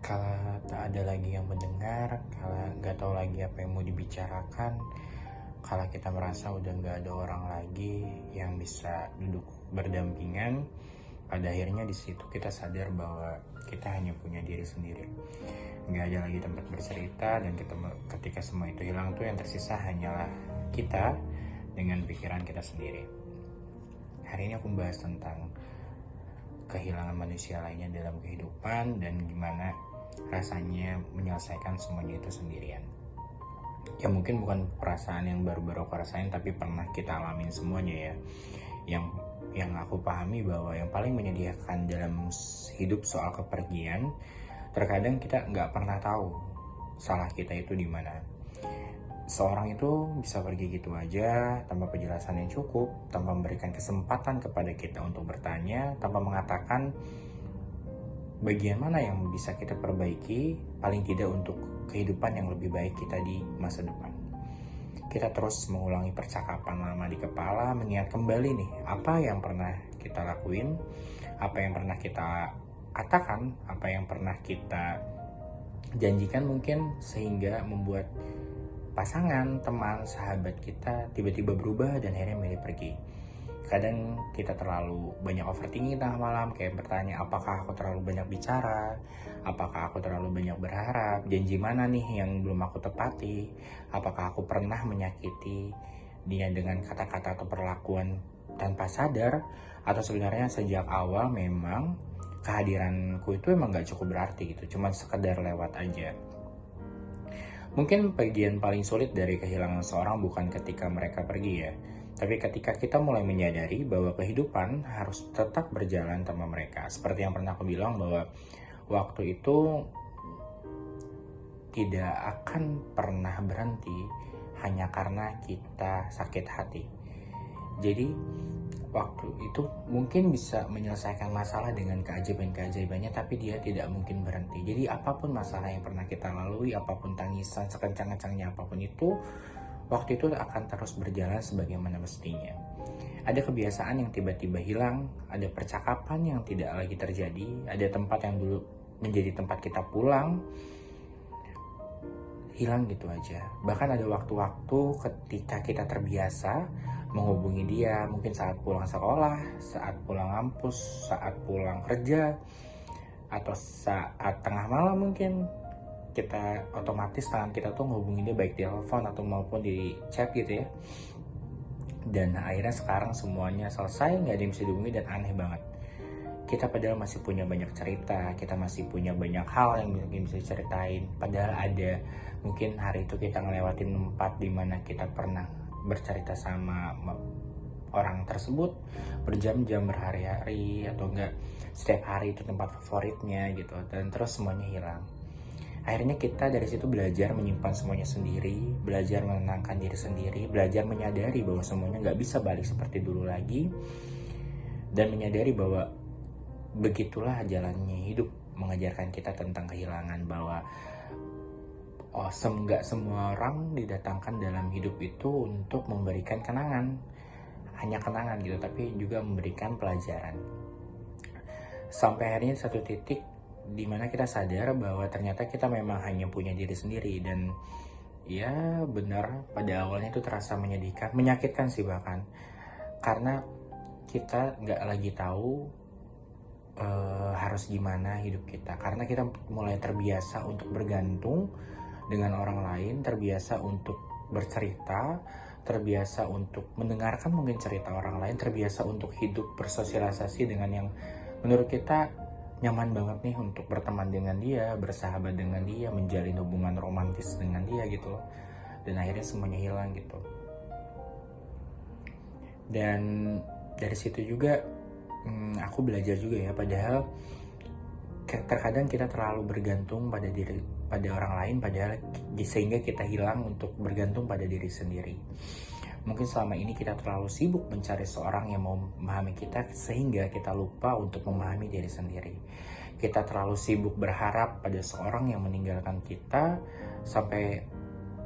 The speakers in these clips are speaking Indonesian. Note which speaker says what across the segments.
Speaker 1: Kala tak ada lagi yang mendengar, kala nggak tahu lagi apa yang mau dibicarakan, kala kita merasa udah nggak ada orang lagi yang bisa duduk berdampingan, pada akhirnya di situ kita sadar bahwa kita hanya punya diri sendiri. Nggak ada lagi tempat bercerita, dan ketika semua itu hilang tuh yang tersisa hanyalah kita dengan pikiran kita sendiri. Hari ini aku membahas tentang kehilangan manusia lainnya dalam kehidupan dan gimana rasanya menyelesaikan semuanya itu sendirian. Ya mungkin bukan perasaan yang baru-baru aku rasain, tapi pernah kita alamin semuanya ya. Yang aku pahami bahwa yang paling menyedihkan dalam hidup soal kepergian, terkadang kita nggak pernah tahu salah kita itu di mana. Seorang itu bisa pergi gitu aja tanpa penjelasan yang cukup, tanpa memberikan kesempatan kepada kita untuk bertanya, tanpa mengatakan bagian mana yang bisa kita perbaiki, paling tidak untuk kehidupan yang lebih baik kita di masa depan. Kita terus mengulangi percakapan lama di kepala, mengingat kembali nih apa yang pernah kita lakuin, apa yang pernah kita katakan, apa yang pernah kita janjikan mungkin, sehingga membuat pasangan, teman, sahabat kita tiba-tiba berubah dan akhirnya milih pergi. Kadang kita terlalu banyak overthinking tengah malam, kayak bertanya apakah aku terlalu banyak bicara, apakah aku terlalu banyak berharap, janji mana nih yang belum aku tepati, apakah aku pernah menyakiti dia dengan kata-kata atau perlakuan tanpa sadar, atau sebenarnya sejak awal memang kehadiranku itu emang gak cukup berarti gitu, cuman sekedar lewat aja. Mungkin bagian paling sulit dari kehilangan seorang bukan ketika mereka pergi ya, tapi ketika kita mulai menyadari bahwa kehidupan harus tetap berjalan tanpa mereka. Seperti yang pernah aku bilang bahwa waktu itu tidak akan pernah berhenti hanya karena kita sakit hati. Jadi waktu itu mungkin bisa menyelesaikan masalah dengan keajaiban-keajaibannya, tapi dia tidak mungkin berhenti. Jadi apapun masalah yang pernah kita lalui, apapun tangisan, sekencang-kencangnya apapun itu, waktu itu akan terus berjalan sebagaimana mestinya. Ada kebiasaan yang tiba-tiba hilang, ada percakapan yang tidak lagi terjadi, ada tempat yang dulu menjadi tempat kita pulang, hilang gitu aja. Bahkan ada waktu-waktu ketika kita terbiasa menghubungi dia, mungkin saat pulang sekolah, saat pulang kampus, saat pulang kerja, atau saat tengah malam mungkin kita otomatis tangan kita tuh menghubungi dia baik di telepon atau maupun di chat gitu ya. Dan akhirnya sekarang semuanya selesai, nggak ada yang bisa dihubungi dan aneh banget. Kita padahal masih punya banyak cerita, kita masih punya banyak hal yang mungkin bisa ceritain. Padahal ada mungkin hari itu kita ngelewatin tempat dimana kita pernah bercerita sama orang tersebut berjam-jam, berhari-hari, atau enggak setiap hari itu tempat favoritnya gitu, dan terus semuanya hilang. Akhirnya kita dari situ belajar menyimpan semuanya sendiri, belajar menenangkan diri sendiri, belajar menyadari bahwa semuanya nggak bisa balik seperti dulu lagi, dan menyadari bahwa begitulah jalannya hidup, mengajarkan kita tentang kehilangan, bahwa nggak semua orang didatangkan dalam hidup itu untuk memberikan kenangan, hanya kenangan gitu, tapi juga memberikan pelajaran. Sampai akhirnya satu titik dimana kita sadar bahwa ternyata kita memang hanya punya diri sendiri. Dan ya benar, pada awalnya itu terasa menyedihkan, menyakitkan sih bahkan, karena kita nggak lagi tahu harus gimana hidup kita, karena kita mulai terbiasa untuk bergantung dengan orang lain, terbiasa untuk bercerita, terbiasa untuk mendengarkan mungkin cerita orang lain, terbiasa untuk hidup bersosialisasi dengan yang menurut kita nyaman banget nih, untuk berteman dengan dia, bersahabat dengan dia, menjalin hubungan romantis dengan dia gitu loh. Dan akhirnya semuanya hilang gitu. Dan dari situ juga aku belajar juga ya, padahal terkadang kita terlalu bergantung pada orang lain, padahal sehingga kita hilang untuk bergantung pada diri sendiri. Mungkin selama ini kita terlalu sibuk mencari seorang yang mau memahami kita, sehingga kita lupa untuk memahami diri sendiri. Kita terlalu sibuk berharap pada seorang yang meninggalkan kita, sampai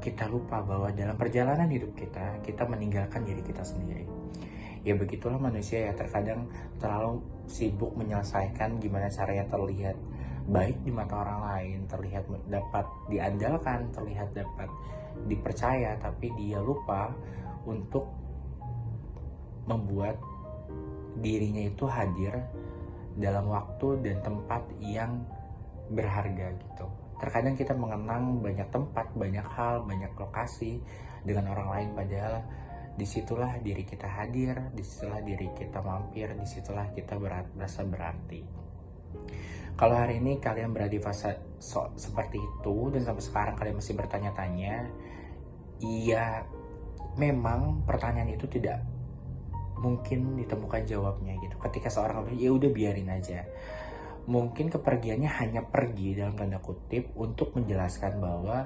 Speaker 1: kita lupa bahwa dalam perjalanan hidup kita meninggalkan diri kita sendiri. Ya begitulah manusia ya, terkadang terlalu sibuk menyelesaikan gimana caranya terlihat baik di mata orang lain, terlihat dapat diandalkan, terlihat dapat dipercaya, tapi dia lupa untuk membuat dirinya itu hadir dalam waktu dan tempat yang berharga gitu. Terkadang kita mengenang banyak tempat, banyak hal, banyak lokasi dengan orang lain, padahal disitulah diri kita hadir, disitulah diri kita mampir, disitulah kita merasa berarti. Kalau hari ini kalian berada di fase seperti itu dan sampai sekarang kalian masih bertanya-tanya, iya, memang pertanyaan itu tidak mungkin ditemukan jawabnya gitu. Ketika seorang bilang, ya udah biarin aja. Mungkin kepergiannya hanya pergi dalam tanda kutip untuk menjelaskan bahwa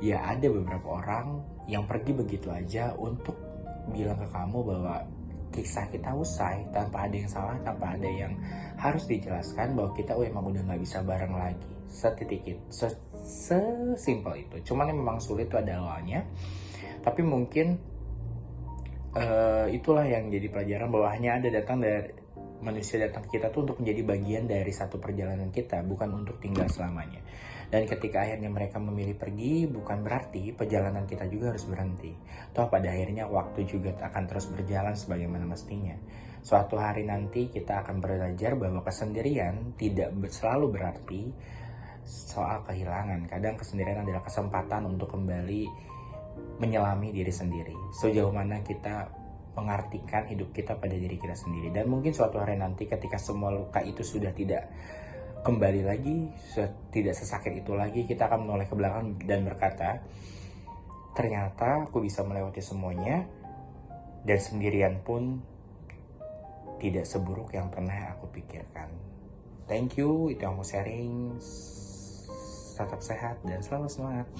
Speaker 1: ya ada beberapa orang yang pergi begitu aja untuk bilang ke kamu bahwa kisah kita usai, tanpa ada yang salah, tanpa ada yang harus dijelaskan bahwa kita emang udah nggak bisa bareng lagi. Setitik itu, sesimpel itu. Cuman yang memang sulit itu ada awalnya, tapi mungkin itulah yang jadi pelajaran bahwa hanya ada datang dari manusia datang ke kita tuh untuk menjadi bagian dari satu perjalanan kita, bukan untuk tinggal selamanya. Dan ketika akhirnya mereka memilih pergi, bukan berarti perjalanan kita juga harus berhenti. Toh pada akhirnya waktu juga akan terus berjalan sebagaimana mestinya. Suatu hari nanti kita akan belajar bahwa kesendirian tidak selalu berarti soal kehilangan. Kadang kesendirian adalah kesempatan untuk kembali menyelami diri sendiri. Sejauh mana kita mengartikan hidup kita pada diri kita sendiri. Dan mungkin suatu hari nanti ketika semua luka itu sudah tidak kembali lagi, tidak sesakit itu lagi, kita akan menoleh ke belakang dan berkata, ternyata aku bisa melewati semuanya dan sendirian pun tidak seburuk yang pernah aku pikirkan. Thank you, itu yang mau sharing. Tetap sehat dan selalu semangat.